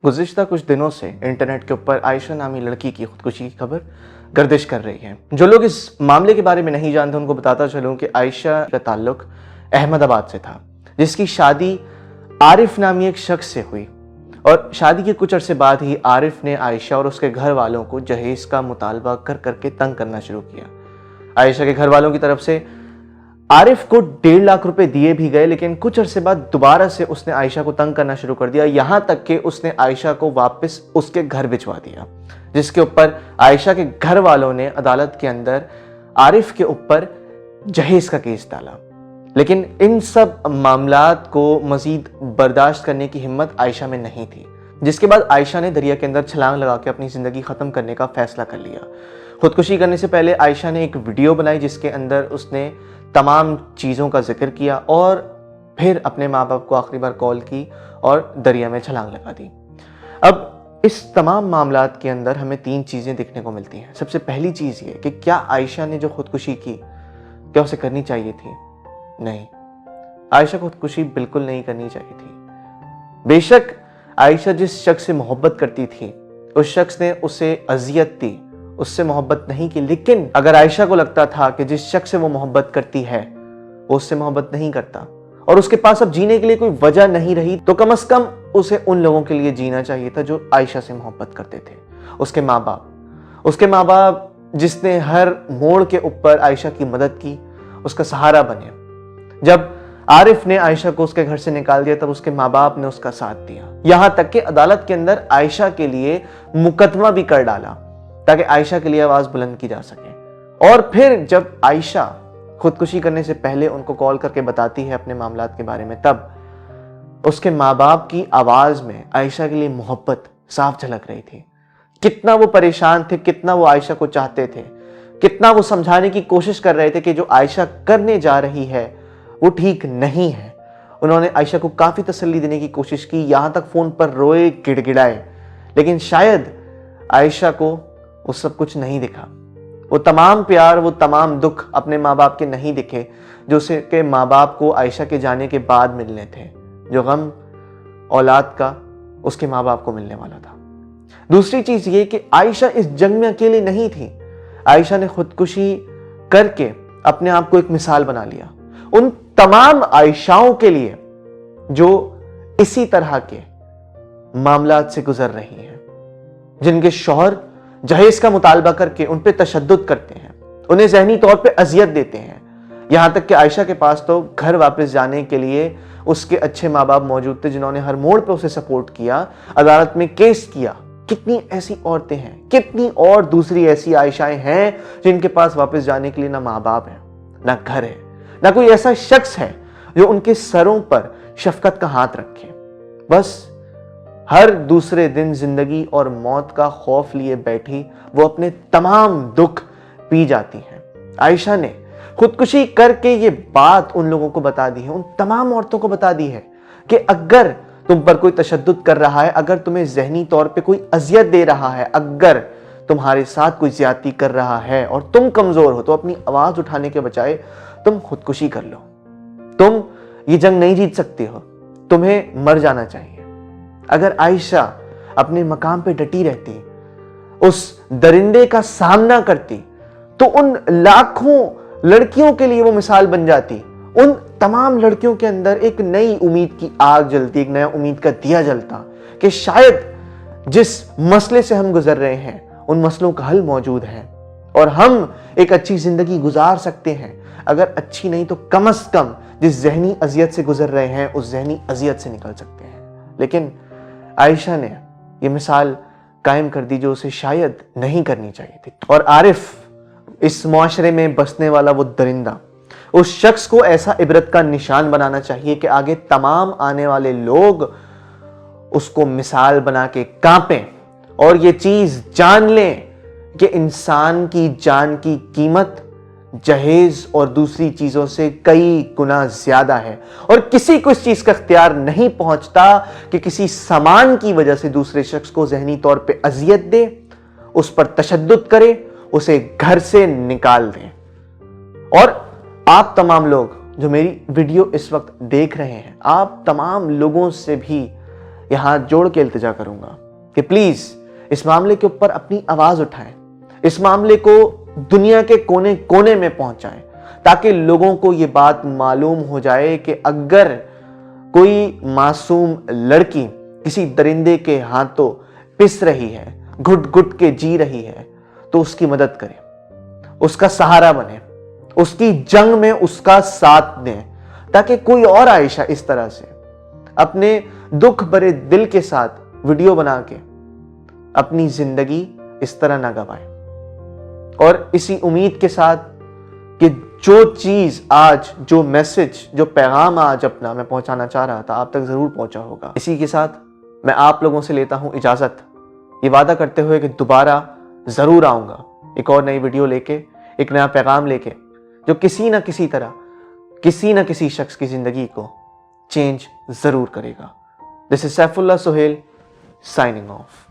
गुज़िश्ता कुछ दिनों से इंटरनेट के ऊपर आयशा नामी लड़की की खुदकुशी की खबर गर्दिश कर रही है। जो लोग इस मामले के बारे में नहीं जानते उनको बताता चलूं कि आयशा का ताल्लुक अहमदाबाद से था, जिसकी शादी आरिफ नामी एक शख्स से हुई और शादी के कुछ अरसे बाद ही आरिफ ने आयशा और उसके घर वालों को जहेज का मुतालबा कर करके तंग करना शुरू किया। आयशा के घर वालों की तरफ से आरिफ को 1.5 लाख रुपए दिए भी गए, लेकिन कुछ अरसे बाद दोबारा से उसने आयशा को तंग करना शुरू कर दिया, यहां तक कि उसने आयशा को वापस उसके घर भिजवा दिया, जिसके ऊपर आयशा के घर वालों ने अदालत के अंदर आरिफ के ऊपर जहेज का केस डाला। लेकिन इन सब मामलात को मजीद बर्दाश्त करने की हिम्मत आयशा में नहीं थी, जिसके बाद आयशा ने दरिया के अंदर छलांग लगा के अपनी जिंदगी खत्म करने का फैसला कर लिया। खुदकुशी करने से पहले आयशा ने एक वीडियो बनाई जिसके अंदर उसने तमाम चीज़ों का जिक्र किया और फिर अपने माँ बाप को आखिरी बार कॉल की और दरिया में छलांग लगा दी। अब इस तमाम मामलात के अंदर हमें 3 चीज़ें देखने को मिलती हैं। सबसे पहली चीज़ ये कि क्या आयशा ने जो खुदकुशी की क्या उसे करनी चाहिए थी? नहीं, आयशा को खुदकुशी बिल्कुल नहीं करनी चाहिए थी। बेशक आयशा जिस शख्स से मोहब्बत करती थी उस शख्स ने उसे अजियत दी, उससे मोहब्बत नहीं की, लेकिन अगर आयशा को लगता था कि जिस शख्स से वो मोहब्बत करती है वो उससे मोहब्बत नहीं करता और उसके पास अब जीने के लिए कोई वजह नहीं रही, तो कम से कम उसे उन लोगों के लिए जीना चाहिए था जो आयशा से मोहब्बत करते थे। उसके माँ बाप जिसने हर मोड़ के ऊपर आयशा की मदद की, उसका सहारा बने। जब आरिफ ने आयशा को उसके घर से निकाल दिया तब उसके माँ बाप ने उसका साथ दिया, यहां तक कि अदालत के अंदर आयशा के लिए मुकदमा भी कर डाला ताकि आयशा के लिए आवाज बुलंद की जा सके। और फिर जब आयशा खुदकुशी करने से पहले उनको कॉल करके बताती है अपने मामलात के बारे में, तब उसके माँ बाप की आवाज में आयशा के लिए मोहब्बत साफ झलक रही थी। कितना वो परेशान थे, कितना वो आयशा को चाहते थे, कितना वो समझाने की कोशिश कर रहे थे कि जो आयशा करने जा रही है वो ठीक नहीं है। उन्होंने आयशा को काफी तसल्ली देने की कोशिश की, यहां तक फोन पर रोए, गिड़गिड़ाए, लेकिन शायद आयशा को वो सब कुछ नहीं दिखा। वो तमाम प्यार, वो तमाम दुख अपने माँ बाप के नहीं दिखे जो उसके माँ बाप को आयशा के जाने के बाद मिलने थे। जो गम औलाद का उसके माँ बाप को मिलने वाला था। दूसरी चीज ये कि आयशा इस जंग में अकेली नहीं थी। आयशा ने खुदकुशी करके अपने आप को एक मिसाल बना लिया उन तमाम आयशाओं के लिए जो इसी तरह के मामलात से गुजर रही हैं, जिनके शौहर जहेज का मुतालबा करके उन पे तशद्दुद करते हैं, उन्हें ज़हनी तौर पे अजियत देते हैं। यहां तक कि आयशा के पास तो घर वापस जाने के लिए उसके अच्छे माँ बाप मौजूद थे जिन्होंने हर मोड़ पे उसे सपोर्ट किया, अदालत में केस किया। कितनी ऐसी औरतें हैं, कितनी और दूसरी ऐसी आयशाएं हैं जिनके पास वापस जाने के लिए ना माँ बाप है, ना घर है, ना कोई ऐसा शख्स है जो उनके सरों पर शफकत का हाथ रखे। बस हर दूसरे दिन जिंदगी और मौत का खौफ लिए बैठी वो अपने तमाम दुख पी जाती हैं। आयशा ने खुदकुशी करके ये बात उन लोगों को बता दी है, उन तमाम औरतों को बता दी है कि अगर तुम पर कोई तशद्दुद कर रहा है, अगर तुम्हें ज़हनी तौर पे कोई अजियत दे रहा है, अगर तुम्हारे साथ कोई ज्यादती कर रहा है और तुम कमजोर हो, तो अपनी आवाज उठाने के बजाय तुम खुदकुशी कर लो। तुम ये जंग नहीं जीत सकते हो, तुम्हें मर जाना चाहिए। अगर आयशा अपने मकाम पे डटी रहती, उस दरिंदे का सामना करती, तो उन लाखों लड़कियों के लिए वो मिसाल बन जाती। उन तमाम लड़कियों के अंदर एक नई उम्मीद की आग जलती, एक नया उम्मीद का दिया जलता कि शायद जिस मसले से हम गुजर रहे हैं उन मसलों का हल मौजूद है और हम एक अच्छी जिंदगी गुजार सकते हैं। अगर अच्छी नहीं तो कम से कम जिस जहनी अजियत से गुजर रहे हैं उस जहनी अजियत से निकल सकते हैं। लेकिन आयशा ने यह मिसाल कायम कर दी जो उसे शायद नहीं करनी चाहिए थी। और आरिफ इस मुआशरे में बसने वाला वो दरिंदा, उस शख्स को ऐसा इबरत का निशान बनाना चाहिए कि आगे तमाम आने वाले लोग उसको मिसाल बना के कांपें और ये चीज जान लें कि इंसान की जान की कीमत जहेज और दूसरी चीजों से कई गुना ज्यादा है और किसी को इस चीज का इख्तियार नहीं पहुंचता कि किसी सामान की वजह से दूसरे शख्स को ज़हनी तौर पे अजियत दे, उस पर तशद्दुद करे, उसे घर से निकाल दे। और आप तमाम लोग जो मेरी वीडियो इस वक्त देख रहे हैं, आप तमाम लोगों से भी یہ ہاتھ جوڑ کے التجا کروں گا کہ پلیز اس معاملے کے اوپر اپنی آواز اٹھائیں، اس معاملے کو دنیا کے کونے کونے میں پہنچائیں، تاکہ لوگوں کو یہ بات معلوم ہو جائے کہ اگر کوئی معصوم لڑکی کسی درندے کے ہاتھوں پس رہی ہے، گھٹ گھٹ کے جی رہی ہے، تو اس کی مدد کریں، اس کا سہارا بنیں، اس کی جنگ میں اس کا ساتھ دیں، تاکہ کوئی اور عائشہ اس طرح سے اپنے دکھ بھرے دل کے ساتھ ویڈیو بنا کے اپنی زندگی اس طرح نہ گوائے۔ اور اسی امید کے ساتھ کہ جو چیز آج، جو میسج، جو پیغام آج اپنا میں پہنچانا چاہ رہا تھا آپ تک ضرور پہنچا ہوگا۔ اسی کے ساتھ میں آپ لوگوں سے لیتا ہوں اجازت، یہ وعدہ کرتے ہوئے کہ دوبارہ ضرور آؤں گا ایک اور نئی ویڈیو لے کے، ایک نیا پیغام لے کے، جو کسی نہ کسی طرح کسی نہ کسی شخص کی زندگی کو چینج ضرور کرے گا۔ This is Saifullah Sohail signing of.